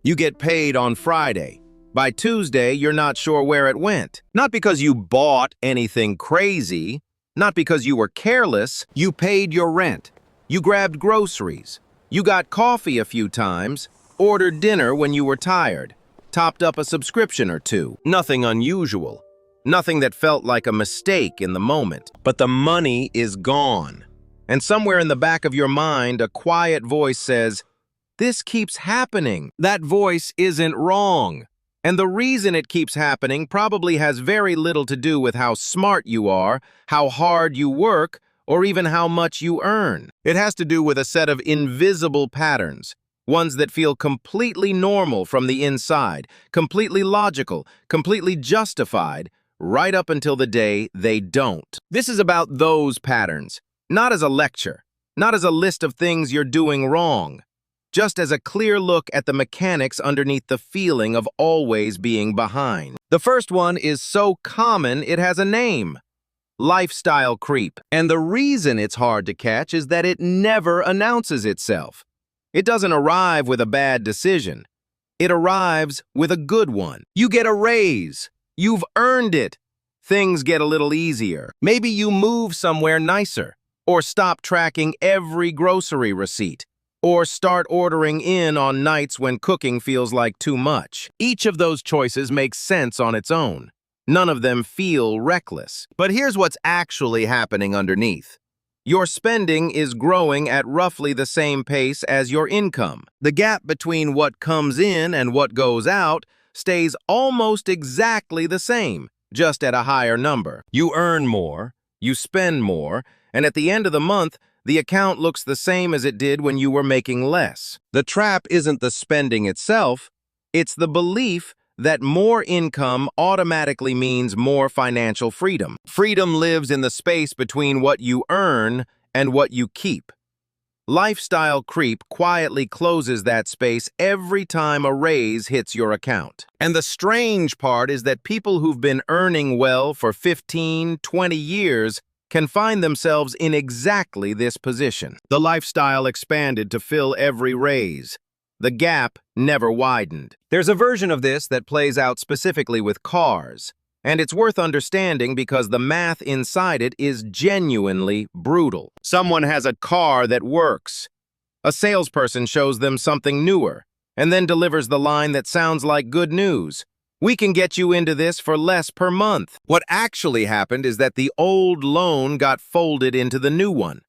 You get paid on Friday. By Tuesday, you're not sure where it went. Not because you bought anything crazy, not because you were careless. You paid your rent. You grabbed groceries. You got coffee a few times, ordered dinner when you were tired, topped up a subscription or two. Nothing unusual. Nothing that felt like a mistake in the moment. But the money is gone. And somewhere in the back of your mind, a quiet voice says, "This keeps happening." That voice isn't wrong. And the reason it keeps happening probably has very little to do with how smart you are, how hard you work, or even how much you earn. It has to do with a set of invisible patterns, ones that feel completely normal from the inside, completely logical, completely justified, right up until the day they don't. This is about those patterns, not as a lecture, not as a list of things you're doing wrong, just as a clear look at the mechanics underneath the feeling of always being behind. The first one is so common it has a name: lifestyle creep. And the reason it's hard to catch is that it never announces itself. It doesn't arrive with a bad decision. It arrives with a good one. You get a raise. You've earned it. Things get a little easier. Maybe you move somewhere nicer, or stop tracking every grocery receipt, or start ordering in on nights when cooking feels like too much. Each of those choices makes sense on its own. None of them feel reckless. But here's what's actually happening underneath. Your spending is growing at roughly the same pace as your income. The gap between what comes in and what goes out stays almost exactly the same, just at a higher number. You earn more, you spend more, and at the end of the month, the account looks the same as it did when you were making less. The trap isn't the spending itself, it's the belief that more income automatically means more financial freedom. Freedom lives in the space between what you earn and what you keep. Lifestyle creep quietly closes that space every time a raise hits your account. And the strange part is that people who've been earning well for 15, 20 years can find themselves in exactly this position. The lifestyle expanded to fill every raise. The gap never widened. There's a version of this that plays out specifically with cars, and it's worth understanding because the math inside it is genuinely brutal. Someone has a car that works. A salesperson shows them something newer, and then delivers the line that sounds like good news. "We can get you into this for less per month." What actually happened is that the old loan got folded into the new one.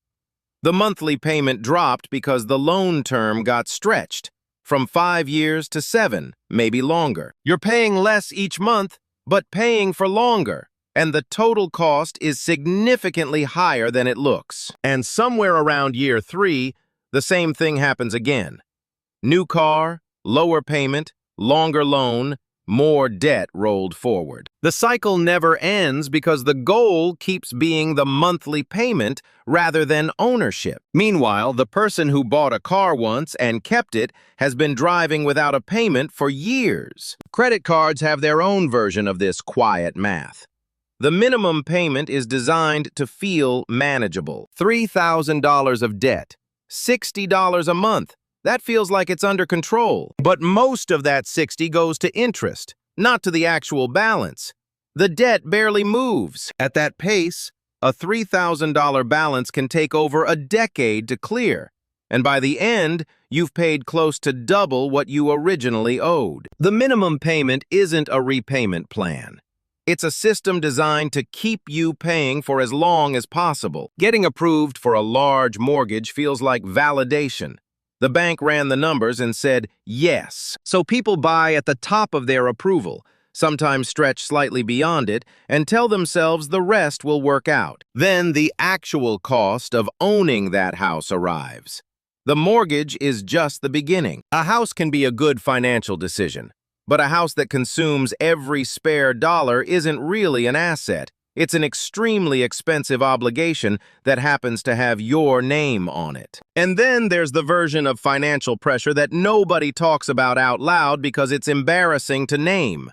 The monthly payment dropped because the loan term got stretched from 5 years to 7, maybe longer. You're paying less each month, but paying for longer, and the total cost is significantly higher than it looks. And somewhere around year 3, the same thing happens again. New car, lower payment, longer loan, more debt rolled forward. The cycle never ends because the goal keeps being the monthly payment rather than ownership. Meanwhile, the person who bought a car once and kept it has been driving without a payment for years. Credit cards have their own version of this quiet math. The minimum payment is designed to feel manageable. $3,000 of debt, $60 a month. That feels like it's under control. But most of that 60 goes to interest, not to the actual balance. The debt barely moves. At that pace, a $3,000 balance can take over a decade to clear. And by the end, you've paid close to double what you originally owed. The minimum payment isn't a repayment plan. It's a system designed to keep you paying for as long as possible. Getting approved for a large mortgage feels like validation. The bank ran the numbers and said yes. So people buy at the top of their approval, sometimes stretch slightly beyond it, and tell themselves the rest will work out. Then the actual cost of owning that house arrives. The mortgage is just the beginning. A house can be a good financial decision, but a house that consumes every spare dollar isn't really an asset. It's an extremely expensive obligation that happens to have your name on it. And then there's the version of financial pressure that nobody talks about out loud because it's embarrassing to name.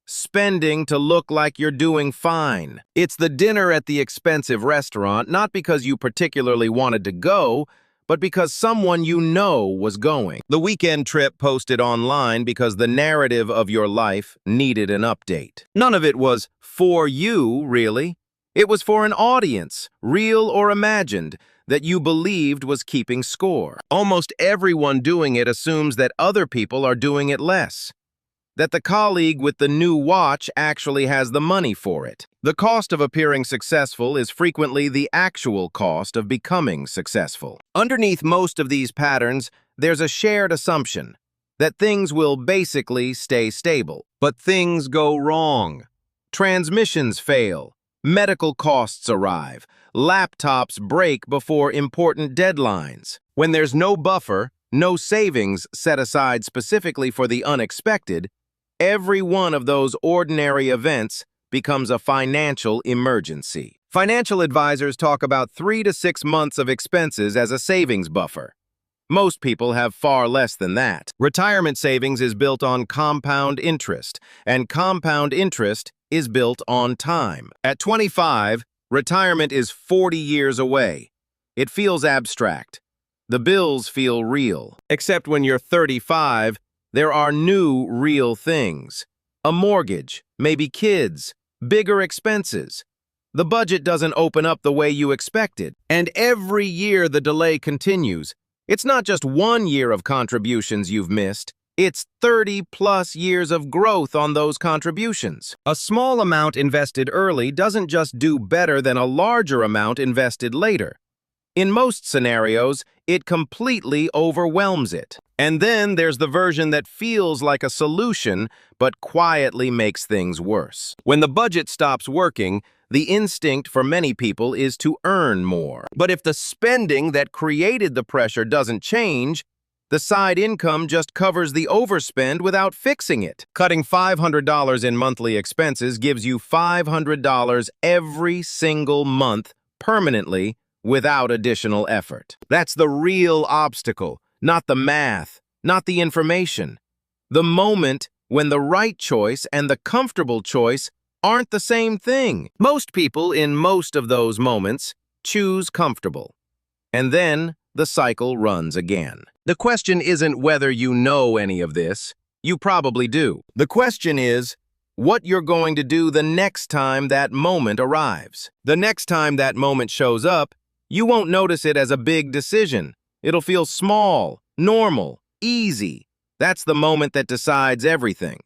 Spending to look like you're doing fine. It's the dinner at the expensive restaurant, not because you particularly wanted to go, but because someone you know was going. The weekend trip posted online because the narrative of your life needed an update. None of it was for you, really. It was for an audience, real or imagined, that you believed was keeping score. Almost everyone doing it assumes that other people are doing it less, that the colleague with the new watch actually has the money for it. The cost of appearing successful is frequently the actual cost of becoming successful. Underneath most of these patterns, there's a shared assumption that things will basically stay stable. But things go wrong. Transmissions fail. Medical costs arrive. Laptops break before important deadlines. When there's no buffer, no savings set aside specifically for the unexpected, every one of those ordinary events becomes a financial emergency. Financial advisors talk about 3 to 6 months of expenses as a savings buffer. Most people have far less than that. Retirement savings is built on compound interest, and compound interest is built on time. At 25, retirement is 40 years away. It feels abstract. The bills feel real. Except when you're 35, there are new real things. A mortgage, maybe kids, bigger expenses. The budget doesn't open up the way you expected. And every year the delay continues. It's not just 1 year of contributions you've missed. It's 30-plus years of growth on those contributions. A small amount invested early doesn't just do better than a larger amount invested later. In most scenarios, it completely overwhelms it. And then there's the version that feels like a solution, but quietly makes things worse. When the budget stops working, the instinct for many people is to earn more. But if the spending that created the pressure doesn't change, the side income just covers the overspend without fixing it. Cutting $500 in monthly expenses gives you $500 every single month permanently without additional effort. That's the real obstacle, not the math, not the information. The moment when the right choice and the comfortable choice aren't the same thing. Most people in most of those moments choose comfortable. And then the cycle runs again. The question isn't whether you know any of this. You probably do. The question is what you're going to do the next time that moment arrives. The next time that moment shows up, you won't notice it as a big decision. It'll feel small, normal, easy. That's the moment that decides everything.